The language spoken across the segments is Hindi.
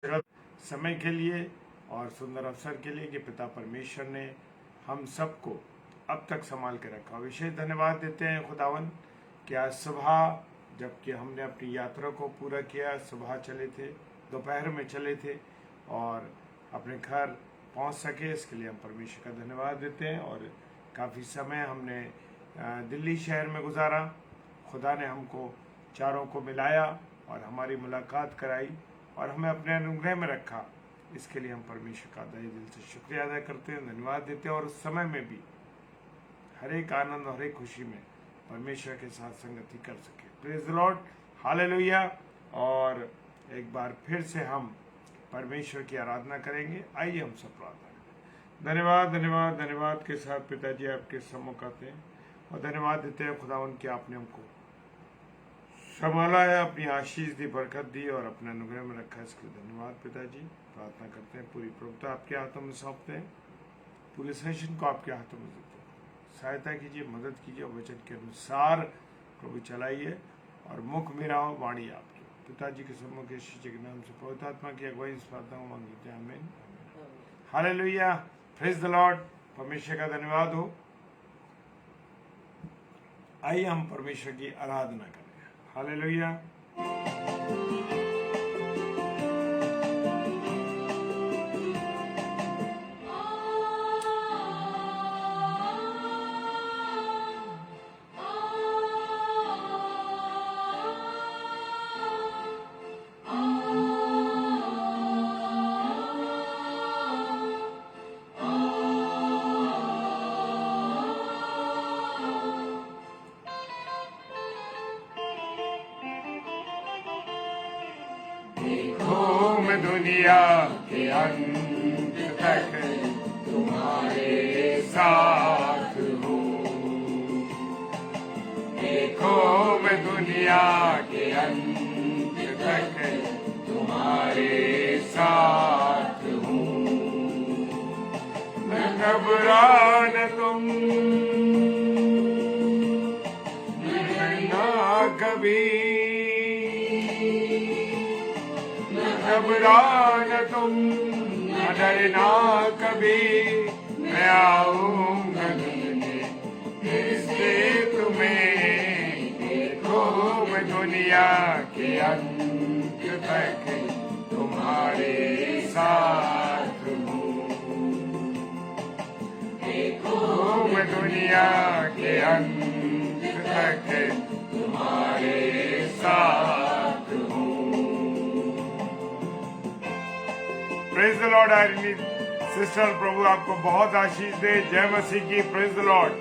समय के लिए और सुंदर अवसर के लिए कि पिता परमेश्वर ने हम सबको अब तक संभाल के रखा। विशेष धन्यवाद देते हैं खुदावन कि आज सुबह जबकि हमने अपनी यात्रा को पूरा किया, सुबह चले थे, दोपहर में चले थे और अपने घर पहुंच सके, इसके लिए हम परमेश्वर का धन्यवाद देते हैं। और काफ़ी समय हमने दिल्ली शहर में गुजारा। खुदा ने हमको चारों को मिलाया और हमारी मुलाकात कराई और हमें अपने अनुग्रह में रखा। इसके लिए हम परमेश्वर का दिल से शुक्रिया अदा करते हैं, धन्यवाद देते हैं। और उस समय में भी हर एक आनंद और हर एक खुशी में परमेश्वर के साथ संगति कर सके। Praise the Lord, hallelujah. और एक बार फिर से हम परमेश्वर की आराधना करेंगे। आइए हम सब प्रार्थना करें। धन्यवाद धन्यवाद धन्यवाद के साथ पिताजी आपके सम्मुख आते हैं और धन्यवाद देते हैं खुदावन कि आपने हमको संभाला है, अपनी आशीष दी, बरकत दी और अपने अनुग्रह में रखा। इसके लिए धन्यवाद पिताजी। प्रार्थना करते हैं, पूरी प्रभुता आपके हाथों में सौंपते हैं, पूरे सेशन को आपके हाथों में देते हैं। सहायता कीजिए, मदद कीजिए, वचन के अनुसार प्रभु चलाइए और मुख मेरा हो, वाणी आपकी। पिताजी के सम्मुख यीशु के नाम से पवित्र आत्मा की अगुवाई इस प्रार्थना को मांगते हैं, आमीन। Hallelujah, praise the Lord. परमेश्वर का धन्यवाद हो। आइए हम परमेश्वर की आराधना करें। हालेलुया। दुनिया के अंत तक तुम्हारे साथ हूँ। देखो मैं दुनिया के अंत तक तुम्हारे साथ हूँ। न घबराना तुम, डरना कभी, घबराना तुम, न डरना कभी। मैं आऊंगा मिलने फिर से तुम्हें। देखो मैं दुनिया के अंत तक तुम्हारे साथ हूँ। देखो मैं दुनिया के अंत तक तुम्हारे साथ हूँ। Praise the Lord. Army sister, प्रभु आपको बहुत आशीष दे। जय मसीह की। Praise the Lord.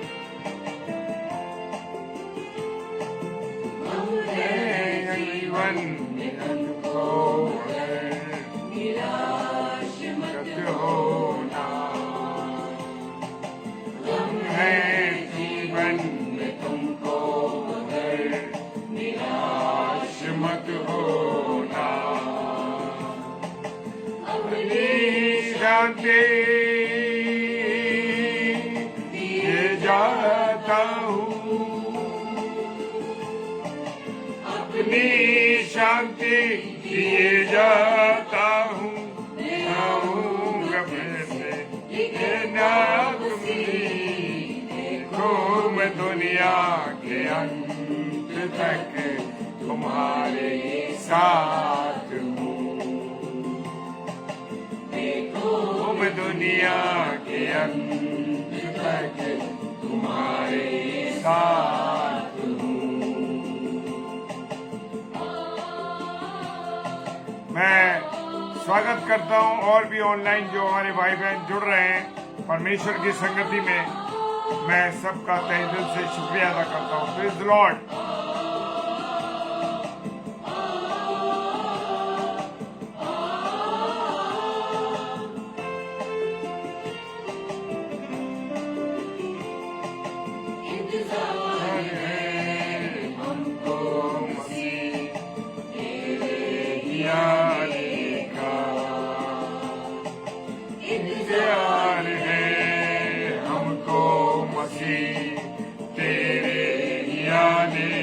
जीवन को निराश मत होना। तुम है जीवन में तुमको निराश मत होना। शांति दिए जाता हूँ, अपनी शांति दिए जाता हूँ। आऊंगा फिर से ना तुमने। देखो मैं दुनिया के अंत तक तुम्हारे साथ हूँ। मैं दुनिया के अंत तक तुम्हारे साथ हूँ। मैं स्वागत करता हूँ और भी ऑनलाइन जो हमारे भाई बहन जुड़ रहे हैं परमेश्वर की संगति में। मैं सबका तहे दिल से शुक्रिया अदा करता हूँ। Praise the Lord. इंतजार है हमको मसीह तेरे आने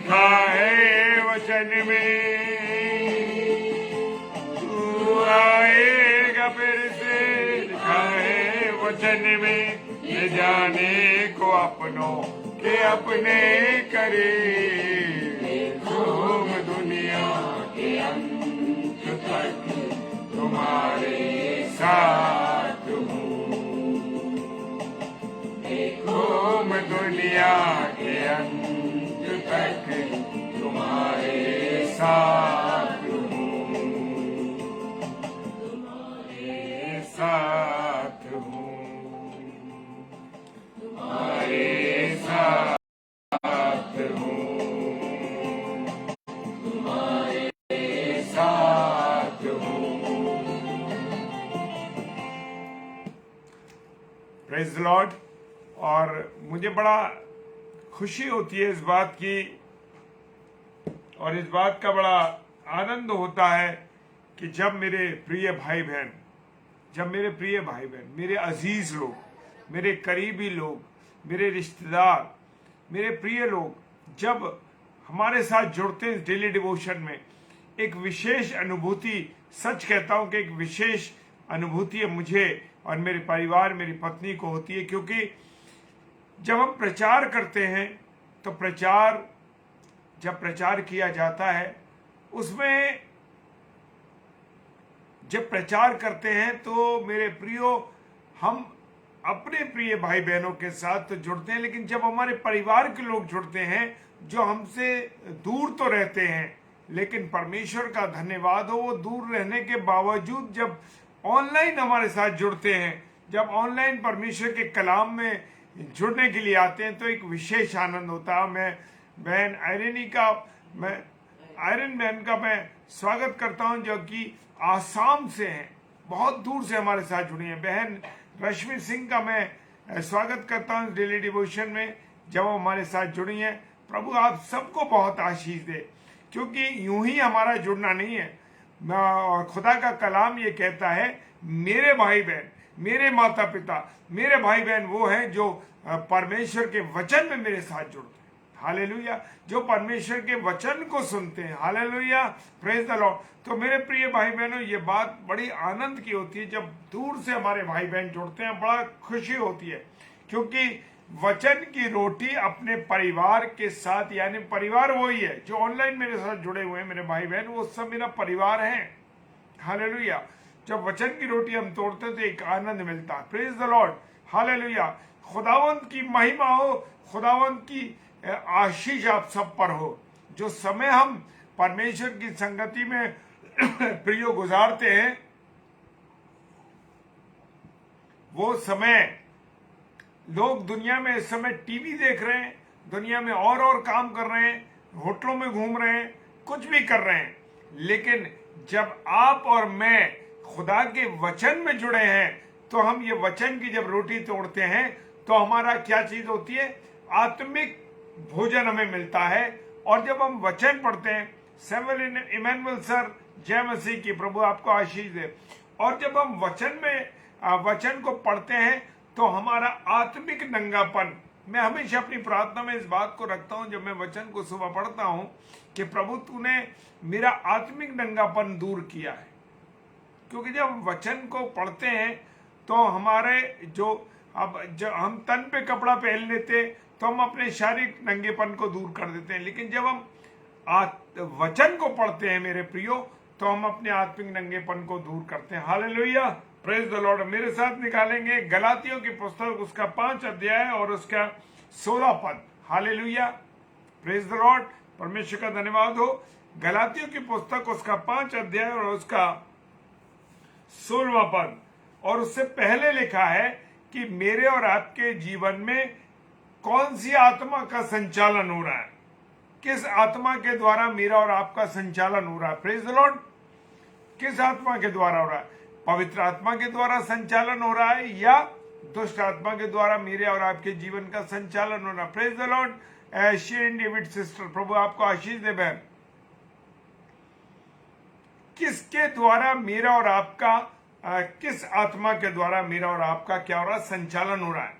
लिखा है वचन में, तू आएगा फिर से, लिखा है वचन में, ये जाने को अपनों के अपने करे, घूम दुनिया के अंत तक तुम्हारे साथ हूँ, घूम दुनिया के अंत तक तुम्हारे साथ हूँ, तुम्हारे साथ हूँ, तुम्हारे साथ हूँ, तुम्हारे साथ हूँ। Praise the Lord. और मुझे बड़ा खुशी होती है इस बात की, और इस बात का बड़ा आनंद होता है कि जब मेरे प्रिय भाई बहन, मेरे अजीज लोग, मेरे करीबी लोग, मेरे रिश्तेदार, मेरे प्रिय लोग जब हमारे साथ जुड़ते हैं डेली डिवोशन में, एक विशेष अनुभूति, सच कहता हूं कि एक विशेष अनुभूति मुझे और मेरे परिवार, मेरी पत्नी को होती है। क्योंकि जब हम प्रचार करते हैं तो जब प्रचार किया जाता है, उसमें जब प्रचार करते हैं तो मेरे प्रियो, हम अपने प्रिय भाई बहनों के साथ तो जुड़ते हैं, लेकिन जब हमारे परिवार के लोग जुड़ते हैं जो हमसे दूर तो रहते हैं, लेकिन परमेश्वर का धन्यवाद हो, वो दूर रहने के बावजूद जब ऑनलाइन हमारे साथ जुड़ते हैं, जब ऑनलाइन परमेश्वर के कलाम में जुड़ने के लिए आते हैं, तो एक विशेष आनंद होता है। मैं बहन आयरन बहन का मैं स्वागत करता हूं, जो कि आसाम से हैं, बहुत दूर से हमारे साथ जुड़ी हैं। बहन रश्मि सिंह का मैं स्वागत करता हूं डेली डिवोशन में, जब वो हमारे साथ जुड़ी हैं। प्रभु आप सबको बहुत आशीष दे, क्योंकि यूं ही हमारा जुड़ना नहीं है, और खुदा का कलाम ये कहता है, मेरे भाई बहन, मेरे माता पिता, मेरे भाई बहन वो हैं जो परमेश्वर के वचन में मेरे साथ जुड़ते हैं। हालेलुया। जो परमेश्वर के वचन को सुनते हैं। Hallelujah, praise the Lord. तो मेरे प्रिय भाई बहनों, ये बात बड़ी आनंद की होती है जब दूर से हमारे भाई बहन जुड़ते हैं, बड़ा खुशी होती है, क्योंकि वचन की रोटी अपने परिवार के साथ, यानी परिवार वही है जो ऑनलाइन मेरे साथ जुड़े हुए हैं, मेरे भाई बहन, वो सब मेरा परिवार है। हालेलुया। जब वचन की रोटी हम तोड़ते हैं तो एक आनंद मिलता है। Praise the Lord. हालेलुया। खुदावंत की महिमा हो, खुदावंत की आशीष आप सब पर हो। जो समय हम परमेश्वर की संगति में प्रियो गुजारते हैं, वो समय लोग दुनिया में इस समय टीवी देख रहे हैं, दुनिया में और काम कर रहे हैं, होटलों में घूम रहे हैं, कुछ भी कर रहे हैं, लेकिन जब आप और मैं खुदा के वचन में जुड़े हैं, तो हम ये वचन की जब रोटी तोड़ते हैं तो हमारा क्या चीज होती है? आत्मिक भोजन हमें मिलता है। और जब हम वचन पढ़ते हैं, सैमुअल इमैनुअल सर, जय मसीह की, प्रभु आपको आशीष दे। और जब हम वचन को पढ़ते हैं तो हमारा आत्मिक नंगापन, मैं हमेशा अपनी प्रार्थना में इस बात को रखता हूं जब मैं वचन को सुबह पढ़ता हूं कि प्रभु तूने मेरा आत्मिक नंगापन दूर किया है। क्योंकि जब वचन को पढ़ते हैं तो हमारे जब हम तन पे कपड़ा पहन लेते तो हम अपने शारीरिक नंगेपन को दूर कर देते हैं, लेकिन जब हम वचन को पढ़ते हैं मेरे प्रियो, तो हम अपने आत्मिक नंगेपन को दूर करते हैं। Hallelujah, praise the Lord. मेरे साथ निकालेंगे गलातियों की पुस्तक, उसका 5 अध्याय और उसका 16 पद। Hallelujah, praise the Lord. परमेश्वर का धन्यवाद हो। गलातियों की पुस्तक, उसका 5 अध्याय और उसका 16वां पद। और उससे पहले लिखा है कि मेरे और आपके जीवन में कौन सी आत्मा का संचालन हो रहा है, किस आत्मा के द्वारा मेरा और आपका संचालन हो रहा है। Praise the Lord. किस आत्मा के द्वारा हो रहा है? पवित्र आत्मा के द्वारा संचालन हो रहा है या दुष्ट आत्मा के द्वारा मेरे और आपके जीवन का संचालन हो रहा है? Praise the Lord. Shane David sister, प्रभु आपको आशीष दे बहन। किसके द्वारा मेरा और आपका किस आत्मा के द्वारा मेरा और आपका क्या हो रहा है? संचालन हो रहा है।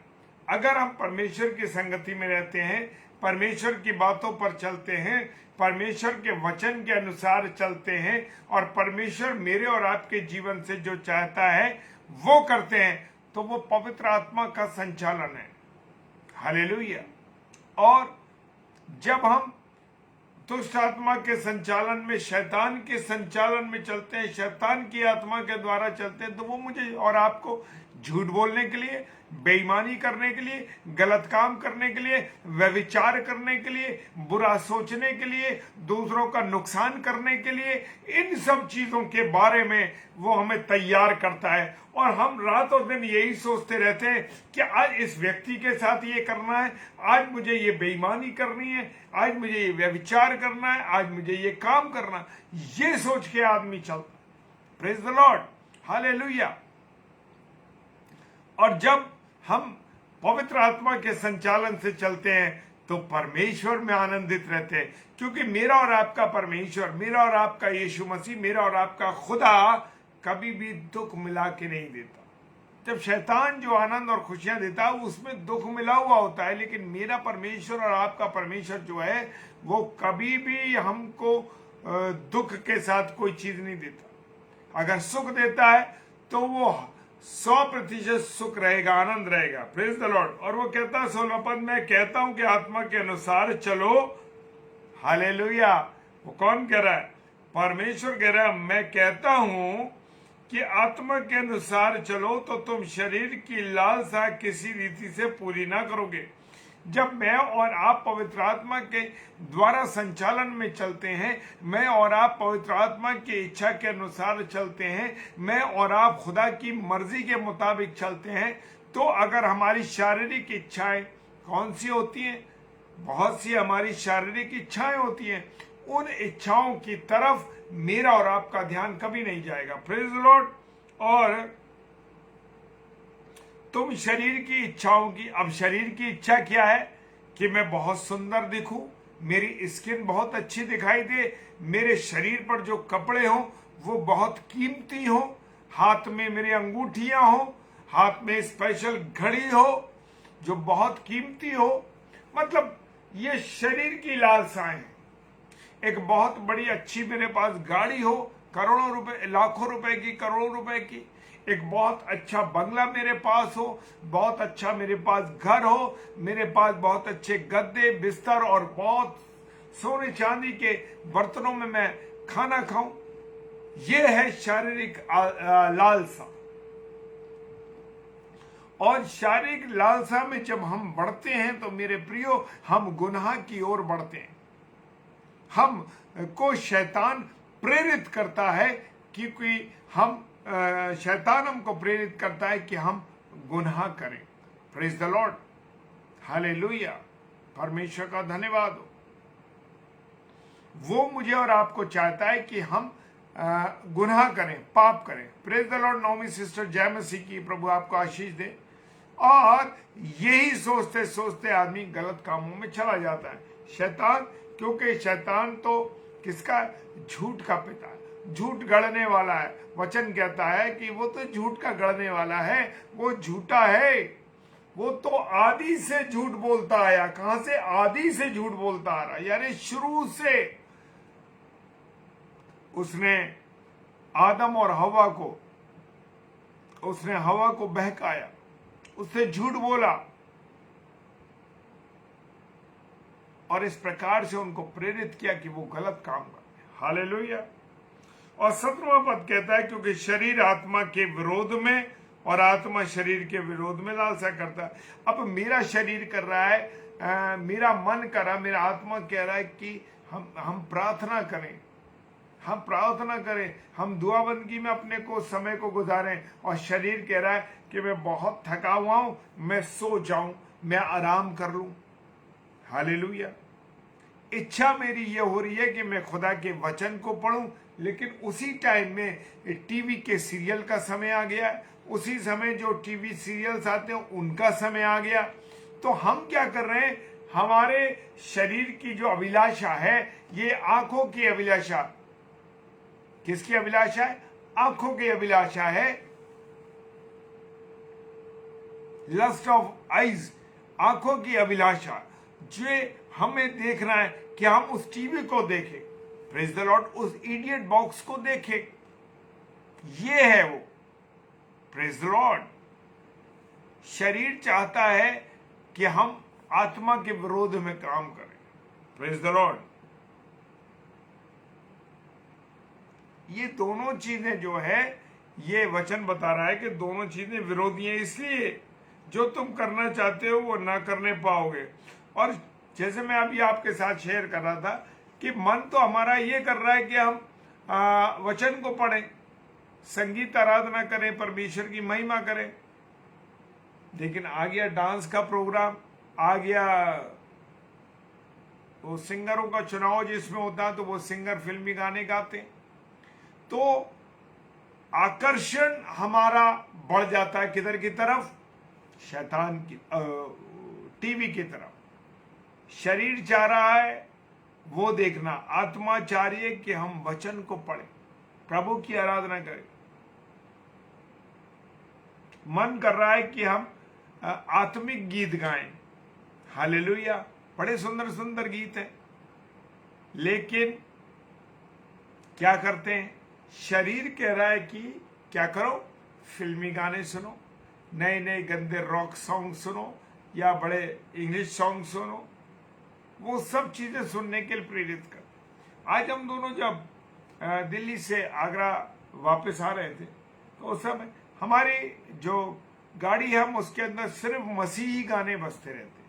अगर हम परमेश्वर की संगति में रहते हैं, परमेश्वर की बातों पर चलते हैं, परमेश्वर के वचन के अनुसार चलते हैं और परमेश्वर मेरे और आपके जीवन से जो चाहता है वो करते हैं, तो वो पवित्र आत्मा का संचालन है। हालेलुया। और जब हम दुष्ट आत्मा के संचालन में, शैतान के संचालन में चलते हैं, शैतान की आत्मा के द्वारा चलते हैं, तो वो मुझे और आपको झूठ बोलने के लिए, बेईमानी करने के लिए, गलत काम करने के लिए, व्यभिचार करने के लिए, बुरा सोचने के लिए, दूसरों का नुकसान करने के लिए, इन सब चीजों के बारे में वो हमें तैयार करता है। और हम रात और दिन यही सोचते रहते हैं कि आज इस व्यक्ति के साथ ये करना है, आज मुझे ये बेईमानी करनी है, आज मुझे ये व्यभिचार करना है, आज मुझे ये काम करना है। ये सोच के आदमी चलता। Praise the Lord, hallelujah. और जब हम पवित्र आत्मा के संचालन से चलते हैं तो परमेश्वर में आनंदित रहते हैं, क्योंकि मेरा और आपका परमेश्वर, मेरा और आपका यीशु मसीह, मेरा और आपका खुदा कभी भी दुख मिला के नहीं देता। जब शैतान जो आनंद और खुशियां देता है उसमें दुख मिला हुआ होता है, लेकिन मेरा परमेश्वर और आपका परमेश्वर जो है वो कभी भी हमको दुख के साथ कोई चीज नहीं देता। अगर सुख देता है तो वो 100% सुख रहेगा, आनंद रहेगा। Praise the Lord. और वो कहता है 16 पद में, कहता हूं कि आत्मा के अनुसार चलो। हालेलुया। वो कौन कह रहा है? परमेश्वर कह रहा है, मैं कहता हूं कि आत्मा के अनुसार चलो तो तुम शरीर की लालसा किसी रीति से पूरी ना करोगे। जब मैं और आप पवित्र आत्मा के द्वारा संचालन में चलते हैं, मैं और आप पवित्र आत्मा की इच्छा के अनुसार चलते हैं, मैं और आप खुदा की मर्जी के मुताबिक चलते हैं, तो अगर हमारी शारीरिक इच्छाएं कौन सी होती हैं? बहुत सी हमारी शारीरिक इच्छाएं होती हैं। उन इच्छाओं की तरफ मेरा और आपका ध्यान कभी नहीं जाएगा। Praise the Lord. और तुम शरीर की इच्छाओं की, अब शरीर की इच्छा क्या है? कि मैं बहुत सुंदर दिखूं, मेरी स्किन बहुत अच्छी दिखाई दे, मेरे शरीर पर जो कपड़े हों वो बहुत कीमती हो, हाथ में मेरे अंगूठियां हो, हाथ में स्पेशल घड़ी हो जो बहुत कीमती हो। मतलब ये शरीर की लालसाएं हैं। एक बहुत बड़ी अच्छी मेरे पास गाड़ी हो, करोड़ों रुपए, लाखों रुपए की, करोड़ों रुपए की। एक बहुत अच्छा बंगला मेरे पास हो, बहुत अच्छा मेरे पास घर हो, मेरे पास बहुत अच्छे गद्दे, बिस्तर और बहुत सोने चांदी के बर्तनों में मैं खाना खाऊं। यह है शारीरिक लालसा। और शारीरिक लालसा में जब हम बढ़ते हैं तो मेरे प्रियो, हम गुनाह की ओर बढ़ते हैं। हम को शैतान प्रेरित करता है, क्योंकि हम शैतान हमको प्रेरित करता है कि हम गुनाह करें। Praise the Lord, hallelujah. परमेश्वर का धन्यवाद हो। वो मुझे और आपको चाहता है कि हम गुनाह करें, पाप करें। Praise the Lord. Naomi sister जय मसीह की, प्रभु आपको आशीष दे। और यही सोचते सोचते आदमी गलत कामों में चला जाता है। शैतान, क्योंकि शैतान तो किसका? झूठ का पिता है, झूठ गढ़ने वाला है। वचन कहता है कि वो तो झूठ का गढ़ने वाला है, वो झूठा है। वो तो आदि से झूठ बोलता आया। कहां से? आदि से झूठ बोलता आ रहा, यानी शुरू से उसने आदम और हवा को बहकाया, उससे झूठ बोला और इस प्रकार से उनको प्रेरित किया कि वो गलत काम करें। हालेलुया। और 17वां पद कहता है, क्योंकि शरीर आत्मा के विरोध में और आत्मा शरीर के विरोध में लालसा करता है। अब मेरा शरीर कर रहा है, मेरा मन कर रहा है, मेरा आत्मा कह रहा है कि हम प्रार्थना करें, हम प्रार्थना करें, हम दुआबंदगी में अपने को समय को गुजारें। और शरीर कह रहा है कि मैं बहुत थका हुआ हूं, मैं सो जाऊं, मैं आराम कर लूं। हालेलुया। इच्छा मेरी ये हो रही है कि मैं खुदा के वचन को पढूं, लेकिन उसी टाइम में टीवी के सीरियल का समय आ गया, उसी समय जो टीवी सीरियल्स आते हैं उनका समय आ गया। तो हम क्या कर रहे हैं? हमारे शरीर की जो अभिलाषा है, ये आंखों की अभिलाषा, किसकी अभिलाषा है? आंखों की अभिलाषा है। लस्ट ऑफ आइज, आंखों की अभिलाषा जो हमें देखना है कि हम उस टीवी को देखें, प्रेज द लॉर्ड, उस इडियट बॉक्स को देखें, ये है वो, प्रेज द लॉर्ड। शरीर चाहता है कि हम आत्मा के विरोध में काम करें, प्रेज द लॉर्ड। ये दोनों चीजें जो है, ये वचन बता रहा है कि दोनों चीजें विरोधी हैं, इसलिए जो तुम करना चाहते हो वो ना करने पाओगे। और जैसे मैं अभी आपके साथ शेयर कर रहा था कि मन तो हमारा ये कर रहा है कि हम वचन को पढ़ें, संगीत आराधना करें, परमेश्वर की महिमा करें, लेकिन आ गया डांस का प्रोग्राम, आ गया वो सिंगरों का चुनाव जिसमें होता है, तो वो सिंगर फिल्मी गाने गाते हैं, तो आकर्षण हमारा बढ़ जाता है किधर की तरफ? शैतान की, टीवी की तरफ। शरीर चाह रहा है वो देखना, आत्मा चाह रही है कि हम वचन को पढ़ें, प्रभु की आराधना करें। मन कर रहा है कि हम आत्मिक गीत गाएं, हालेलुया, बड़े सुंदर सुंदर गीत हैं, लेकिन क्या करते हैं? शरीर कह रहा है कि क्या करो? फिल्मी गाने सुनो, नए नए गंदे रॉक सॉन्ग सुनो, या बड़े इंग्लिश सॉन्ग सुनो, वो सब चीजें सुनने के लिए प्रेरित कर। आज हम दोनों जब दिल्ली से आगरा वापस आ रहे थे, तो उस समय हमारी जो गाड़ी है, हम उसके अंदर सिर्फ मसीही गाने बजते रहते,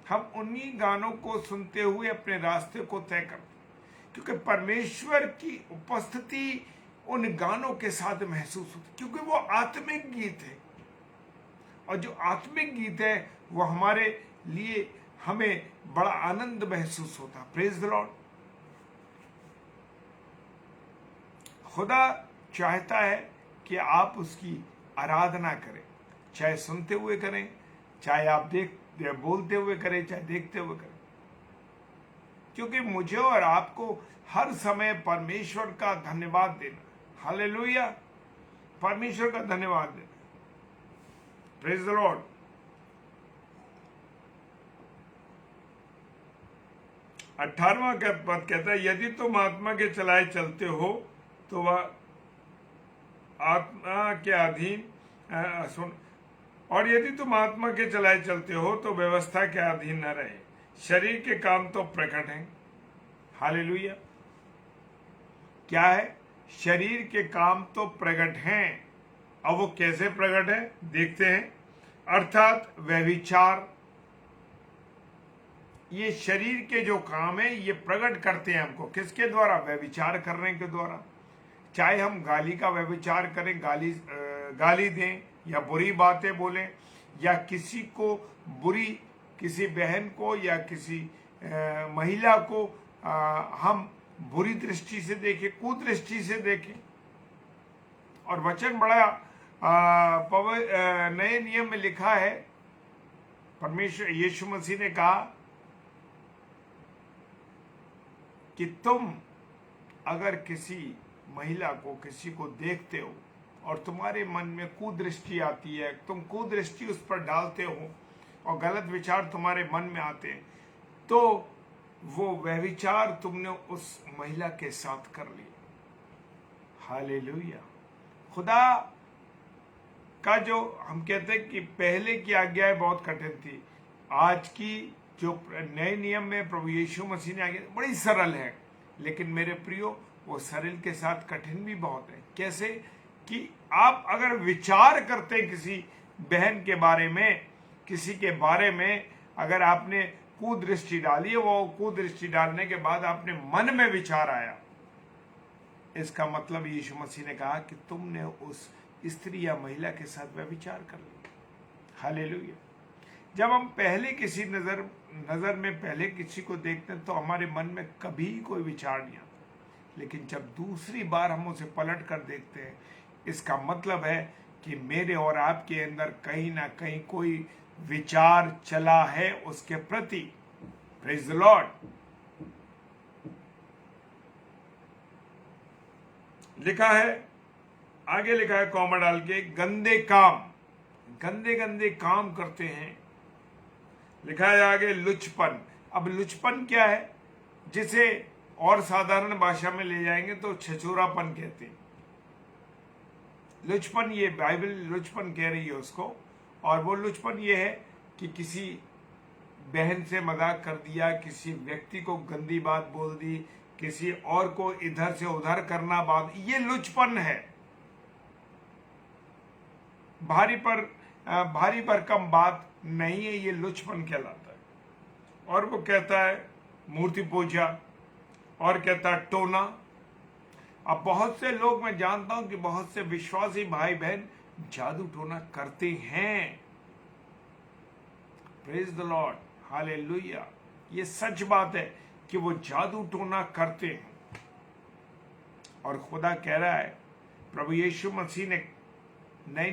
हम उन्हीं गानों को सुनते हुए अपने रास्ते को तय करते, क्योंकि परमेश्वर की उपस्थिति उन गानों के साथ महसूस होती, क्योंकि वो आत्मिक गीत है, और जो आत्मिक गीत है वो हमारे लिए, हमें बड़ा आनंद महसूस होता। Praise the Lord. खुदा चाहता है कि आप उसकी आराधना करें, चाहे सुनते हुए करें, चाहे आप बोलते हुए करें, चाहे देखते हुए करें, क्योंकि मुझे और आपको हर समय परमेश्वर का धन्यवाद देना, हालेलुया, परमेश्वर का धन्यवाद देना। Praise the Lord. अठारहवां पद कहता है, यदि तुम आत्मा के चलाए चलते हो तो वह आत्मा के अधीन सुन, और यदि तुम आत्मा के चलाए चलते हो तो व्यवस्था के अधीन न रहे। शरीर के काम तो प्रकट हैं, हालेलुया। क्या है? शरीर के काम तो प्रकट हैं। अब वो कैसे प्रकट है देखते हैं। अर्थात व्यभिचार, ये शरीर के जो काम है ये प्रकट करते हैं हमको, किसके द्वारा? व्यभिचार करने के द्वारा। चाहे हम गाली का व्यभिचार करें, गाली दें, या बुरी बातें बोलें, या किसी को बुरी, किसी बहन को या किसी महिला को हम बुरी दृष्टि से देखें, कुदृष्टि से देखें। और वचन बड़ा नए नियम में लिखा है, परमेश्वर यीशु मसीह ने कहा कि तुम अगर किसी महिला को, किसी को देखते हो और तुम्हारे मन में कुदृष्टि आती है, तुम कुदृष्टि उस पर डालते हो और गलत विचार तुम्हारे मन में आते हैं, तो वो व्यभिचार तुमने उस महिला के साथ कर लिया। हालेलुया। खुदा का जो हम कहते हैं कि पहले की आज्ञाएं बहुत कठिन थी, आज की जो नए नियम में प्रभु यीशु मसीह ने आज्ञा बड़ी सरल है, लेकिन मेरे प्रियो वो सरल के साथ कठिन भी बहुत है। कैसे? कि आप अगर विचार करते हैं किसी बहन के बारे में, किसी के बारे में अगर आपने कुदृष्टि डाली है, वो कुदृष्टि डालने के बाद आपने मन में विचार आया, इसका मतलब यीशु मसीह ने कहा कि तुमने उस स्त्री या महिला के साथ व्यभिचार कर लिया। हालेलुया। जब हम पहले किसी नजर में पहले किसी को देखते हैं तो हमारे मन में कभी कोई विचार नहीं आता, लेकिन जब दूसरी बार हम उसे पलट कर देखते हैं, इसका मतलब है कि मेरे और आपके अंदर कहीं ना कहीं कोई विचार चला है उसके प्रति। Praise the Lord. लिखा है, आगे लिखा है कॉमा डाल के, गंदे काम, गंदे गंदे काम करते हैं, लिखा है आगे लुचपन। अब लुचपन क्या है, जिसे और साधारण भाषा में ले जाएंगे तो छछोरापन कहते हैं। लुचपन, ये बाइबल लुचपन कह रही है उसको। और वो लुचपन ये है कि किसी बहन से मजाक कर दिया, किसी व्यक्ति को गंदी बात बोल दी, किसी और को इधर से उधर करना बात, ये लुचपन है। भारी भरकम बात नहीं है, ये लुचपन कहलाता है। और वो कहता है मूर्ति पूजा, और कहता है टोना। अब बहुत से लोग, मैं जानता हूं कि बहुत से विश्वासी भाई बहन जादू टोना करते हैं। Praise the Lord, hallelujah. ये सच बात है कि वो जादू टोना करते हैं। और खुदा कह रहा है, प्रभु यीशु मसीह ने नए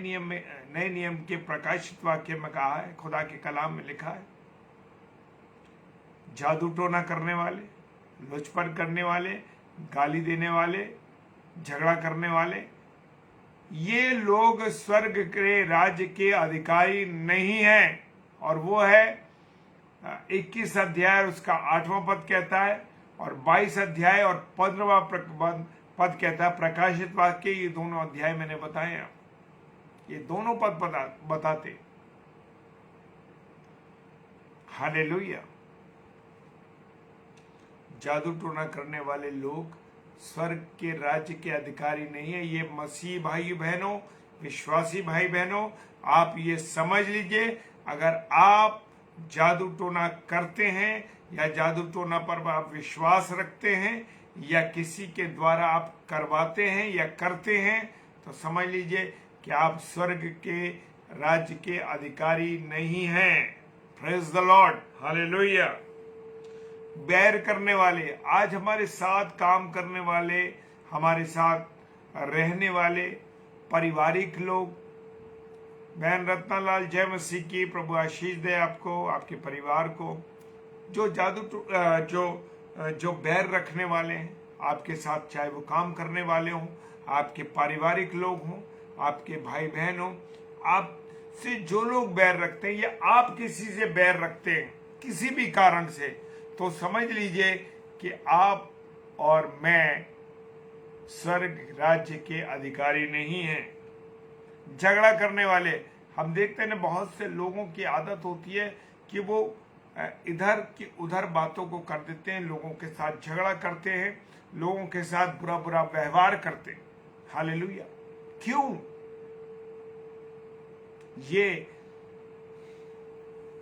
नियम के प्रकाशित वाक्य में कहा है, खुदा के कलाम में लिखा है, जादू टोना करने वाले, लुचपन करने वाले, गाली देने वाले, झगड़ा करने वाले, ये लोग स्वर्ग के राज्य के अधिकारी नहीं हैं। और वो है 21 अध्याय उसका 8वां पद कहता है, और 22 अध्याय और 15वां पद कहता है। प्रकाशित वाक्य ये दोनों अध्याय मैंने बताए हैं, ये दोनों पद बताते। हालेलुया। जादू टोना करने वाले लोग स्वर्ग के राज्य के अधिकारी नहीं है। ये मसीह भाई बहनों, विश्वासी भाई बहनों, आप ये समझ लीजिए, अगर आप जादू टोना करते हैं या जादू टोना पर आप विश्वास रखते हैं या किसी के द्वारा आप करवाते हैं या करते हैं, तो समझ लीजिए कि आप स्वर्ग के राज्य के अधिकारी नहीं हैं। Praise the Lord, hallelujah. बैर करने वाले, आज हमारे साथ काम करने वाले, हमारे साथ रहने वाले पारिवारिक लोग, बहन रत्नालाल, जय मसीह की, प्रभु आशीष दे आपको, आपके परिवार को, जो जो बैर रखने वाले हैं आपके साथ, चाहे वो काम करने वाले हों, आपके पारिवारिक लोग हों, आपके भाई बहन हों, आपसे जो लोग बैर रखते हैं या आप किसी से बैर रखते हैं किसी भी कारण से, तो समझ लीजिए कि आप और मैं स्वर्ग राज्य के अधिकारी नहीं हैं। झगड़ा करने वाले, हम देखते हैं ना, बहुत से लोगों की आदत होती है कि वो इधर की उधर बातों को कर देते हैं, लोगों के साथ झगड़ा करते हैं, लोगों के साथ बुरा बुरा व्यवहार करते हैं। हालेलुया। क्यों? ये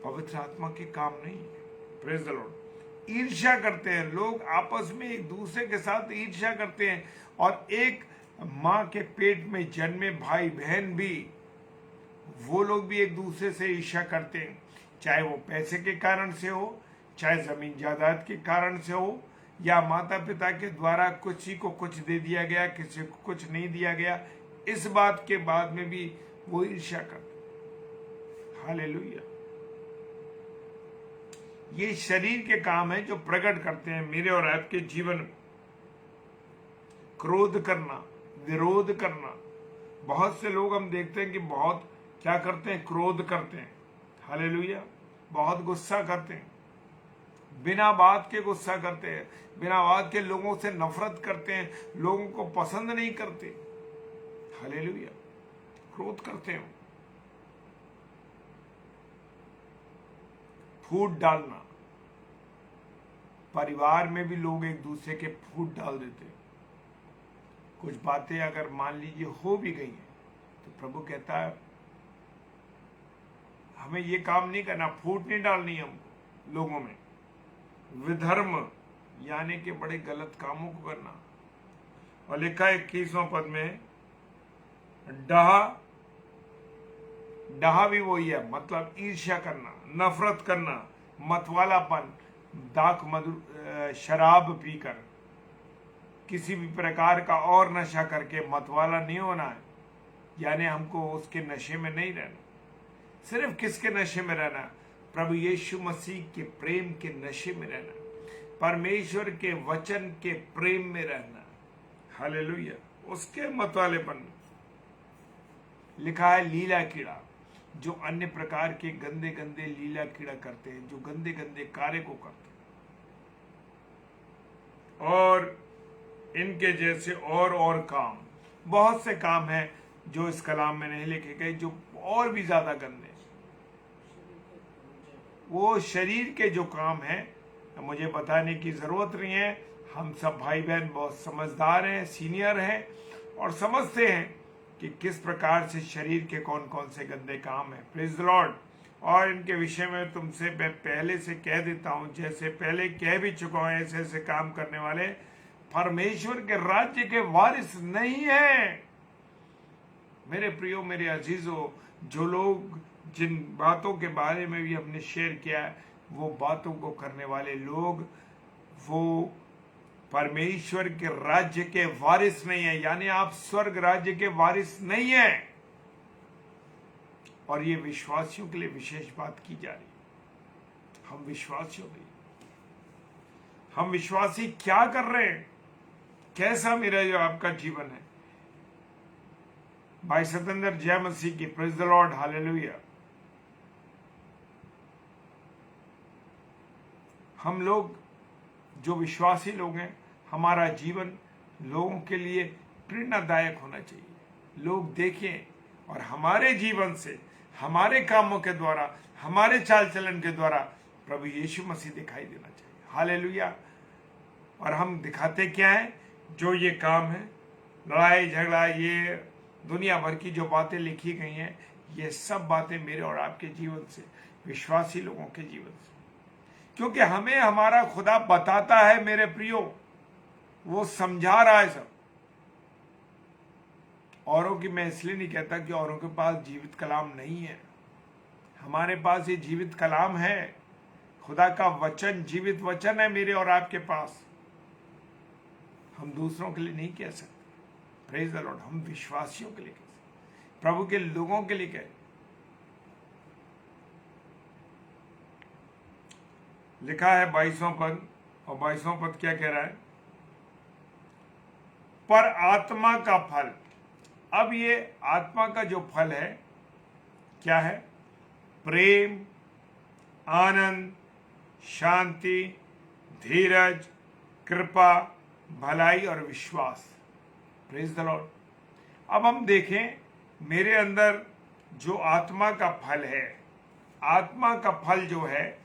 पवित्र आत्मा के काम नहीं है। Praise the Lord. ईर्ष्या करते हैं लोग, आपस में एक दूसरे के साथ ईर्ष्या करते हैं। और एक माँ के पेट में जन्मे भाई बहन भी, वो लोग भी एक दूसरे से ईर्ष्या करते हैं, चाहे वो पैसे के कारण से हो, चाहे जमीन जायदाद के कारण से हो, या माता पिता के द्वारा किसी को कुछ दे दिया गया, किसी को कुछ नहीं दिया गया, इस बात के बाद में भी वो ईर्ष्या करते। हालेलुया। ये शरीर के काम है जो प्रकट करते हैं मेरे और आपके जीवन में। क्रोध करना, विरोध करना, बहुत से लोग हम देखते हैं कि बहुत क्या करते हैं, क्रोध करते हैं। हालेलुया। बहुत गुस्सा करते हैं, बिना बात के गुस्सा करते हैं, बिना बात के लोगों से नफरत करते हैं, लोगों को पसंद नहीं करते। हालेलुया। क्रोध करते हैं। फूट डालना, परिवार में भी लोग एक दूसरे के फूट डाल देते हैं। कुछ बातें अगर मान लीजिए हो भी गई हैं, तो प्रभु कहता है हमें ये काम नहीं करना, फूट नहीं डालनी हमको लोगों में। विधर्म यानी कि बड़े गलत कामों को करना। और लिखा है 21वां पद में, डहा भी वही है, मतलब ईर्ष्या करना, नफरत करना, मतवालापन, दाक मधु शराब पीकर, किसी भी प्रकार का और नशा करके मतवाला नहीं होना है। यानी हमको उसके नशे में नहीं रहना। सिर्फ किसके नशे में रहना? प्रभु यीशु मसीह के प्रेम के नशे में रहना, परमेश्वर के वचन के प्रेम में रहना। हालेलुया। उसके मतवालेपन में लिखा है लीला कीड़ा, जो अन्य प्रकार के गंदे गंदे लीला कीड़ा करते हैं, जो गंदे गंदे कार्य को करते हैं। और इनके जैसे और काम, बहुत से काम हैं जो इस कलाम में नहीं लिखे गए, जो और भी ज्यादा गंदे। वो शरीर के जो काम हैं, मुझे बताने की जरूरत नहीं है। हम सब भाई बहन बहुत समझदार हैं, सीनियर हैं, और समझते हैं कि किस प्रकार से शरीर के कौन कौन से गंदे काम हैं। Praise the Lord. और इनके विषय में तुमसे मैं पहले से कह देता हूं, जैसे पहले कह भी चुका हूं, ऐसे ऐसे काम करने वाले परमेश्वर के राज्य के वारिस नहीं है। मेरे प्रियो, मेरे अजीजों, जो लोग जिन बातों के बारे में भी हमने शेयर किया है, वो बातों को करने वाले लोग वो परमेश्वर के राज्य के वारिस नहीं है। यानी आप स्वर्ग राज्य के वारिस नहीं है। और ये विश्वासियों के लिए विशेष बात की जा रही है। हम विश्वासियों के लिए, हम विश्वासी क्या कर रहे हैं, कैसा मेरा जो आपका जीवन है। भाई सतेंद्र, जय मसीह की। Praise the Lord, hallelujah. हम लोग जो विश्वासी लोग हैं, हमारा जीवन लोगों के लिए प्रेरणादायक होना चाहिए। लोग देखें और हमारे जीवन से, हमारे कामों के द्वारा, हमारे चाल चलन के द्वारा प्रभु यीशु मसीह दिखाई देना चाहिए। हालेलुया। और हम दिखाते क्या है? जो ये काम है, लड़ाई झगड़ा, ये दुनिया भर की जो बातें लिखी गई हैं, ये सब बातें मेरे और आपके जीवन से, विश्वासी लोगों के जीवन से, क्योंकि हमें हमारा खुदा बताता है। मेरे प्रियो, वो समझा रहा है सब। औरों की मैं इसलिए नहीं कहता कि औरों के पास जीवित कलाम नहीं है। हमारे पास ये जीवित कलाम है। खुदा का वचन जीवित वचन है मेरे और आपके पास। हम दूसरों के लिए नहीं कह सकते। Praise the Lord. हम विश्वासियों के लिए कह सकते, प्रभु के लोगों के लिए कह। लिखा है 22वां पद, और 22वां पद क्या कह रहा है? पर आत्मा का फल। अब ये आत्मा का जो फल है क्या है? प्रेम, आनंद, शांति, धीरज, कृपा, भलाई और विश्वास। Praise the Lord. अब हम देखें, मेरे अंदर जो आत्मा का फल है, आत्मा का फल जो है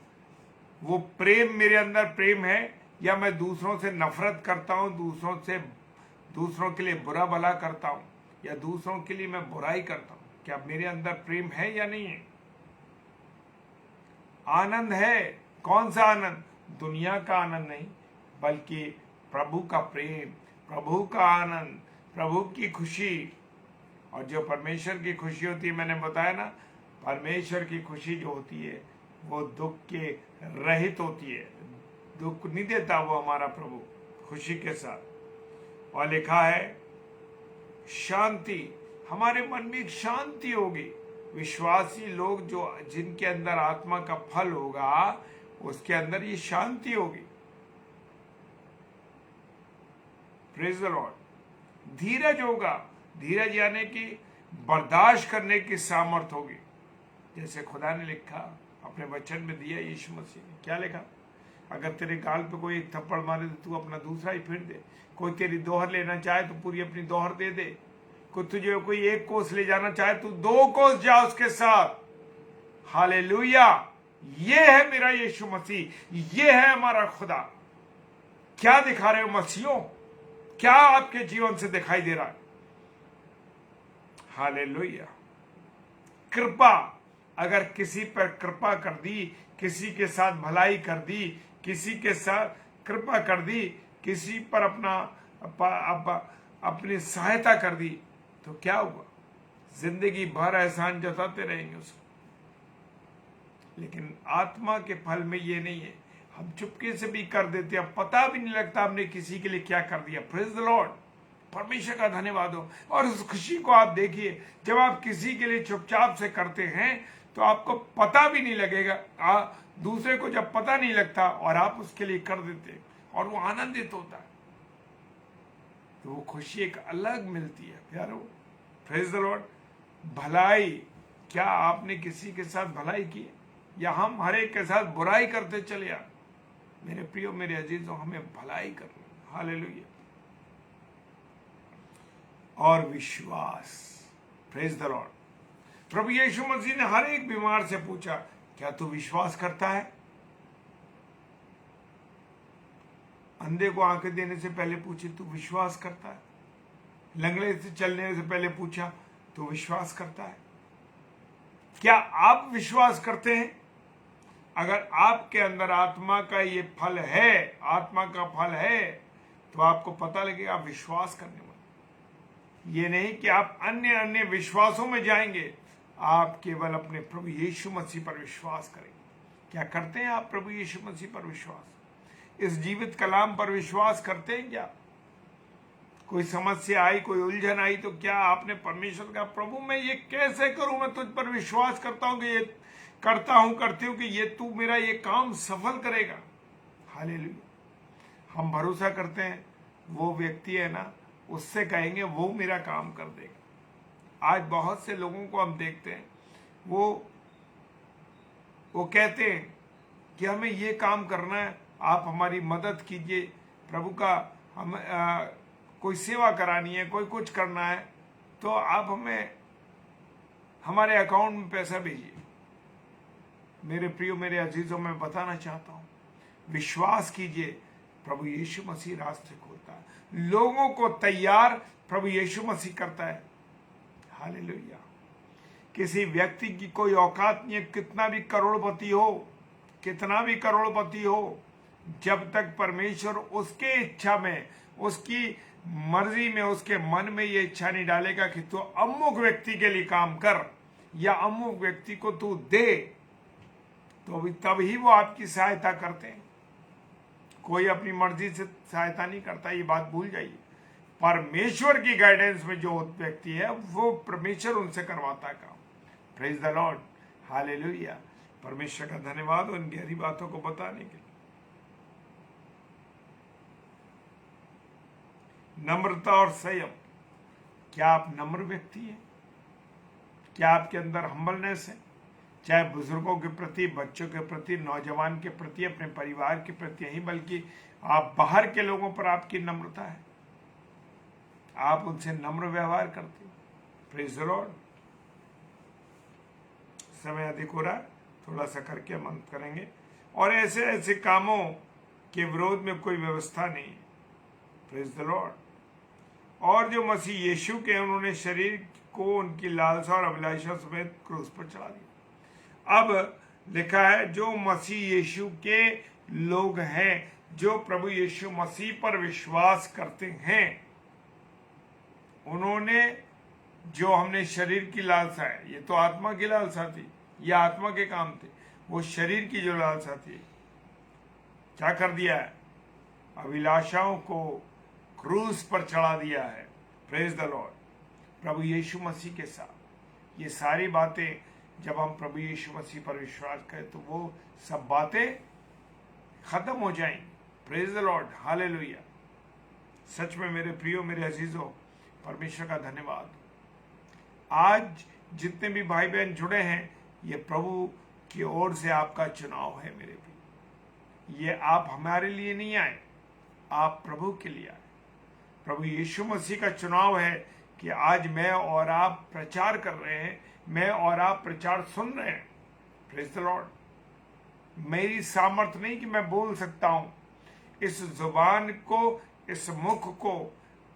वो प्रेम, मेरे अंदर प्रेम है, या मैं दूसरों से नफरत करता हूं, दूसरों के लिए बुरा भला करता हूं, या दूसरों के लिए मैं बुराई करता हूं? क्या मेरे अंदर प्रेम है या नहीं है? आनंद है। कौन सा आनंद? दुनिया का आनंद नहीं, बल्कि प्रभु का प्रेम, प्रभु का आनंद, प्रभु की खुशी। और जो परमेश्वर की खुशी होती है, मैंने बताया ना, परमेश्वर की खुशी जो होती है वो दुख के रहित होती है। दुख नहीं देता वो हमारा प्रभु, खुशी के साथ। और लिखा है शांति। हमारे मन में एक शांति होगी। विश्वासी लोग जो, जिनके अंदर आत्मा का फल होगा, उसके अंदर ये शांति होगी। Praise the Lord. धीरज होगा। धीरज यानी कि बर्दाश्त करने की सामर्थ होगी। जैसे खुदा ने लिखा, अपने वचन में दिया यीशु मसीह ने, क्या लिखा? अगर तेरे गाल पे कोई एक थप्पड़ मारे तो तू अपना दूसरा ही फेर दे। कोई तेरी दोहर लेना चाहे तो पूरी अपनी दोहर दे दे। तुझे कोई एक कोस ले जाना चाहे तो 2 कोस जा उसके साथ। हालेलुया। ये है मेरा यीशु मसीह, ये है हमारा खुदा। क्या दिखा रहे हो मसीहों? क्या आपके जीवन से दिखाई दे रहा है? हालेलुया। कृपा। अगर किसी पर कृपा कर दी, किसी के साथ भलाई कर दी, किसी के साथ कृपा कर दी, किसी पर अपनी सहायता कर दी, तो क्या हुआ? जिंदगी भर एहसान जताते रहेंगे उसको। लेकिन आत्मा के फल में ये नहीं है। हम चुपके से भी कर देते हैं, पता भी नहीं लगता हमने किसी के लिए क्या कर दिया। Praise the Lord. परमेश्वर का धन्यवाद हो। और उस खुशी को आप देखिए, जब आप किसी के लिए चुपचाप से करते हैं तो आपको पता भी नहीं लगेगा। दूसरे को जब पता नहीं लगता और आप उसके लिए कर देते और वो आनंदित होता है, तो वो खुशी एक अलग मिलती है प्यारो। Praise the Lord. भलाई। क्या आपने किसी के साथ भलाई की या हम हर एक के साथ बुराई करते चले आए? मेरे प्रियो, मेरे अजीजों, हमें भलाई करनी। हालेलुया। और विश्वास, प्रेज द लॉर्ड। प्रभु यीशु मसीह ने हर एक बीमार से पूछा, क्या तू विश्वास करता है? अंधे को आंखें देने से पहले पूछे, तू विश्वास करता है? लंगड़े से चलने से पहले पूछा, तू विश्वास करता है? क्या आप विश्वास करते हैं? अगर आपके अंदर आत्मा का ये फल है, आत्मा का फल है, तो आपको पता लगेगा आप विश्वास करने वाले। ये नहीं कि आप अन्य अन्य विश्वासों में जाएंगे, आप केवल अपने प्रभु यीशु मसीह पर विश्वास करेंगे। क्या करते हैं आप प्रभु यीशु मसीह पर विश्वास? इस जीवित कलाम पर विश्वास करते हैं क्या? कोई समस्या आई, कोई उलझन आई, तो क्या आपने परमेश्वर का, प्रभु मैं ये कैसे करूं, मैं तुझ पर विश्वास करता हूं कि ये करती हूं कि ये तू मेरा ये काम सफल करेगा। हालेलुया। हम भरोसा करते हैं वो व्यक्ति है ना, उससे कहेंगे वो मेरा काम कर देगा। आज बहुत से लोगों को हम देखते हैं, वो कहते हैं कि हमें ये काम करना है, आप हमारी मदद कीजिए, प्रभु का हम कोई सेवा करानी है, कोई कुछ करना है, तो आप हमें हमारे अकाउंट में पैसा भेजिए। मेरे प्रियो, मेरे अजीजों, मैं बताना चाहता हूं, विश्वास कीजिए, प्रभु यीशु मसीह रास्ते खोलता है, लोगों को तैयार प्रभु यीशु मसीह करता है। हालेलुया। किसी व्यक्ति की कोई औकात नहीं है, कितना भी करोड़पति हो, जब तक परमेश्वर उसके इच्छा में, उसकी मर्जी में, उसके मन में ये इच्छा नहीं डालेगा कि तू अमुक व्यक्ति के लिए काम कर या अमुक व्यक्ति को तू दे, तो तभी वो आपकी सहायता करते हैं। कोई अपनी मर्जी से सहायता नहीं करता, ये बात भूल जाइए। परमेश्वर की गाइडेंस में जो व्यक्ति है, वो परमेश्वर उनसे करवाता है काम। Praise the Lord. हालेलुया। परमेश्वर का धन्यवाद उन गहरी बातों को बताने के लिए। नम्रता और संयम। क्या आप नम्र व्यक्ति हैं? क्या आपके अंदर हम्बलनेस है? चाहे बुजुर्गों के प्रति, बच्चों के प्रति, नौजवान के प्रति, अपने परिवार के प्रति नहीं, बल्कि आप बाहर के लोगों पर आपकी नम्रता है, आप उनसे नम्र व्यवहार करते हैं। Praise the Lord. समय अधिक हो रहा है, थोड़ा सा करके हम अंत करेंगे। और ऐसे ऐसे कामों के विरोध में कोई व्यवस्था नहीं है। Praise the Lord. और जो मसीह यीशु के, उन्होंने शरीर को उनकी लालसा और अभिलाषा समेत क्रूस पर चढ़ा दिया। अब लिखा है, जो मसीह यीशु के लोग हैं, जो प्रभु यीशु मसीह पर विश्वास करते हैं, उन्होंने, जो हमने शरीर की लालसा है, ये तो आत्मा की लालसा थी, ये आत्मा के काम थे, वो शरीर की जो लालसा थी, क्या कर दिया है? अभिलाषाओं को क्रूस पर चढ़ा दिया है। Praise the Lord. प्रभु यीशु मसीह के साथ ये सारी बातें, जब हम प्रभु यीशु मसीह पर विश्वास करें, तो वो सब बातें खत्म हो जाएंगी। Praise the Lord. हालेलुया। सच में मेरे प्रियो, मेरे अजीजों, परमेश्वर का धन्यवाद। आज जितने भी भाई बहन जुड़े हैं, ये प्रभु की ओर से आपका चुनाव है। मेरे भी, ये आप हमारे लिए नहीं आए, आप प्रभु के लिए आए। प्रभु यीशु मसीह का चुनाव है कि आज मैं और आप प्रचार कर रहे हैं, मैं और आप प्रचार सुन रहे हैं। Praise the Lord. मेरी सामर्थ नहीं कि मैं बोल सकता हूं, इस जुबान को, इस मुख को,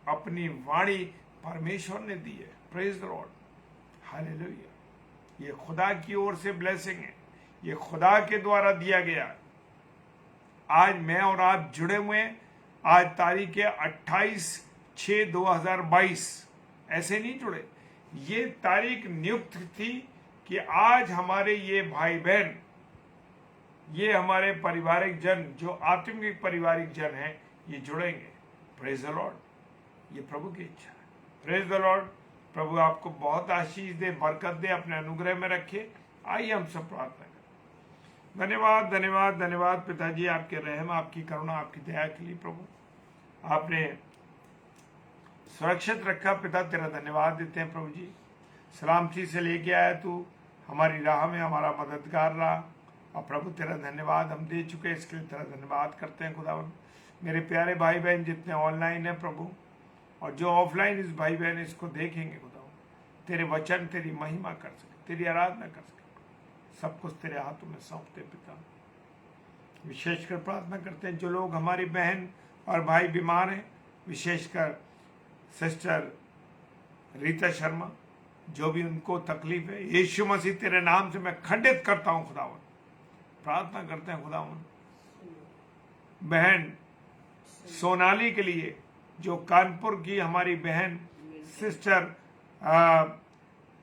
अपनी वाणी परमेश्वर ने दी है। Praise the Lord. हालेलुया। ये खुदा की ओर से ब्लेसिंग है, ये खुदा के द्वारा दिया गया। आज मैं और आप जुड़े हुए हैं। आज तारीख है 28/6/2022। ऐसे नहीं जुड़े, ये तारीख नियुक्त थी कि आज हमारे ये भाई बहन, ये हमारे पारिवारिक जन, जो आत्मिक पारिवारिक जन हैं, ये जुड़ेंगे। Praise the Lord. ये प्रभु की इच्छा है। Praise the Lord. प्रभु आपको बहुत आशीष दे, बरकत दे, अपने अनुग्रह में रखे। आइए हम सब प्रार्थना करें। धन्यवाद, धन्यवाद, धन्यवाद पिताजी, आपके रहम, आपकी करुणा, आपकी दया के लिए। प्रभु आपने सुरक्षित रखा, पिता तेरा धन्यवाद देते हैं। प्रभु जी, सलामती से लेके आया तू, हमारी राह में हमारा मददगार रहा। और प्रभु तेरा धन्यवाद हम दे चुके, इसके लिए तेरा धन्यवाद करते हैं खुदावन। मेरे प्यारे भाई बहन जितने ऑनलाइन है प्रभु, और जो ऑफलाइन इस भाई बहन इसको देखेंगे खुदावन, तेरे वचन तेरी महिमा कर सके, तेरी आराधना कर सके, सब कुछ तेरे हाथों में सौंपते पिता। विशेषकर प्रार्थना करते हैं जो लोग हमारी बहन और भाई बीमार हैं, विशेषकर सिस्टर रीता शर्मा, जो भी उनको तकलीफ है, यीशु मसीह तेरे नाम से मैं खंडित करता हूं खुदावन। प्रार्थना करते हैं खुदावन बहन सोनाली के लिए, जो कानपुर की हमारी बहन सिस्टर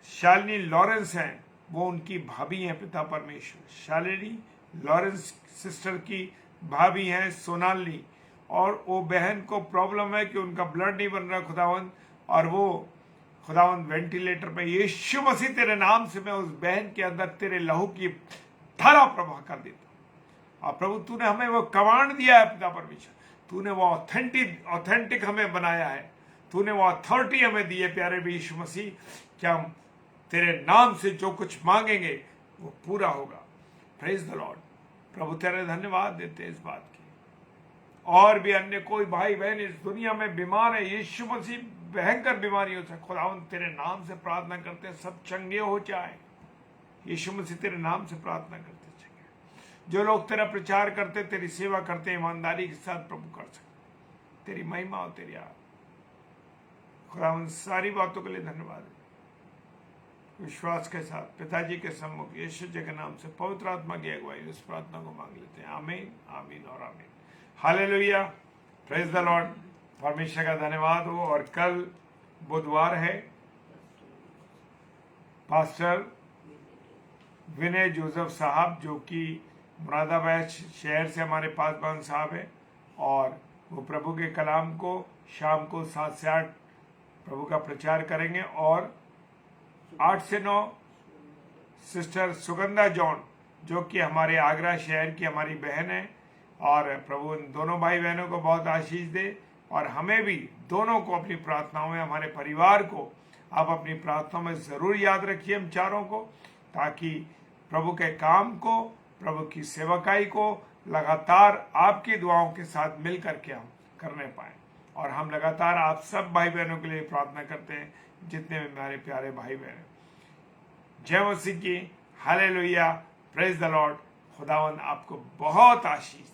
शालिनी लॉरेंस हैं, वो उनकी भाभी हैं पिता परमेश्वर। शालिनी लॉरेंस सिस्टर की भाभी हैं सोनाली, और वो बहन को प्रॉब्लम है कि उनका ब्लड नहीं बन रहा खुदावन, और वो खुदावन वेंटिलेटर पे, यीशु मसीह तेरे नाम से मैं उस बहन के अंदर तेरे लहू की धारा प्रवाह कर देता हूं। और प्रभु तूने हमें वो कमांड दिया है पिता परमेश्वर, तूने वो ऑथेंटिक हमें बनाया है, तूने वो अथॉरिटी हमें दी है प्यारे यीशु मसीह, कि हम तेरे नाम से जो कुछ मांगेंगे वो पूरा होगा। Praise the Lord. प्रभु तेरे धन्यवाद देते हैं इस बात की। और भी अन्य कोई भाई बहन इस दुनिया में बीमार है, यीशु मसीह भयंकर बीमारियों से, खुदावन तेरे नाम से प्रार्थना करते हैं सब चंगे हो जाए। यीशु मसीह तेरे नाम से प्रार्थना करते चंगे। जो लोग तेरा प्रचार करते, तेरी सेवा करते, ईमानदारी के साथ प्रभु कर सकते, तेरी महिमा हो, तेरी खुदावन सारी बातों के लिए धन्यवाद। विश्वास के साथ पिताजी के सम्मुख यीशु जी के नाम से पवित्र आत्मा की अगुवाई इस प्रार्थना को मांग लेते हैं। आमीन, आमीन और आमीन। Hallelujah, praise the Lord. परमेश्वर का धन्यवाद हो। और कल बुधवार है, पास्टर विनय जोसेफ साहब, जो कि मुरादाबाद शहर से हमारे पासवान साहब हैं, और वो प्रभु के कलाम को शाम को 7 से 8 प्रभु का प्रचार करेंगे। और 8 से 9 सिस्टर सुगंधा जॉन, जो कि हमारे आगरा शहर की हमारी बहन है। और प्रभु इन दोनों भाई बहनों को बहुत आशीष दे, और हमें भी दोनों को अपनी प्रार्थनाओं में, हमारे परिवार को आप अपनी प्रार्थनाओं में जरूर याद रखिए, हम चारों को, ताकि प्रभु के काम को, प्रभु की सेवकाई को लगातार आपकी दुआओं के साथ मिल करके हम करने पाए। और हम लगातार आप सब भाई बहनों के लिए प्रार्थना करते हैं, जितने भी हमारे प्यारे भाई बहन। जय मसीह की। Hallelujah, praise the Lord. खुदावन आपको बहुत आशीष